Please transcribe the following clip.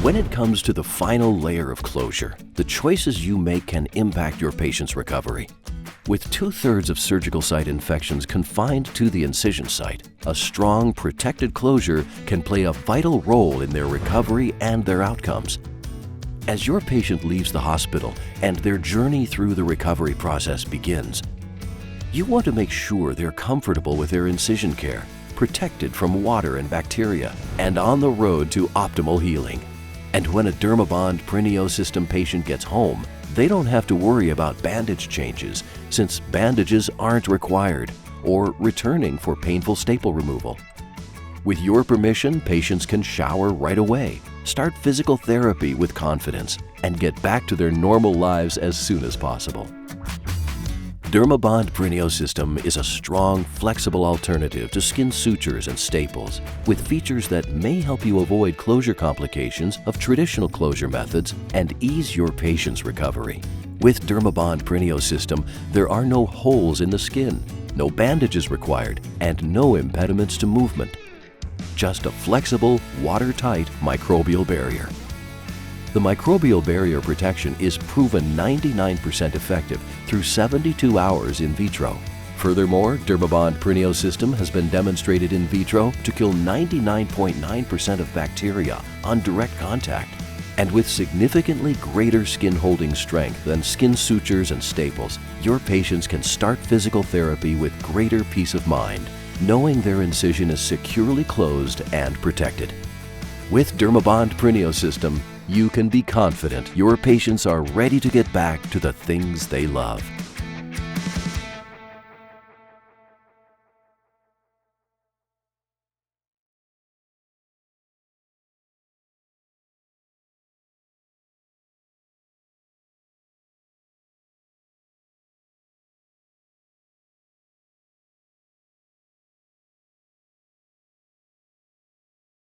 When it comes to the final layer of closure, the choices you make can impact your patient's recovery. With 2/3 of surgical site infections confined to the incision site, a strong, protected closure can play a vital role in their recovery and their outcomes. As your patient leaves the hospital and their journey through the recovery process begins, you want to make sure they're comfortable with their incision care, protected from water and bacteria, and on the road to optimal healing. And when a Dermabond Prineo system patient gets home, they don't have to worry about bandage changes, since bandages aren't required, or returning for painful staple removal. With your permission, patients can shower right away, start physical therapy with confidence, and get back to their normal lives as soon as possible. Dermabond Prineo system is a strong, flexible alternative to skin sutures and staples, with features that may help you avoid closure complications of traditional closure methods and ease your patient's recovery. With Dermabond Prineo system, there are no holes in the skin, no bandages required, and no impediments to movement. Just a flexible, watertight microbial barrier. The microbial barrier protection is proven 99% effective through 72 hours in vitro. Furthermore, Dermabond Prineo system has been demonstrated in vitro to kill 99.9% of bacteria on direct contact, and with significantly greater skin holding strength than skin sutures and staples, your patients can start physical therapy with greater peace of mind, knowing their incision is securely closed and protected. With Dermabond Prineo system, you can be confident your patients are ready to get back to the things they love.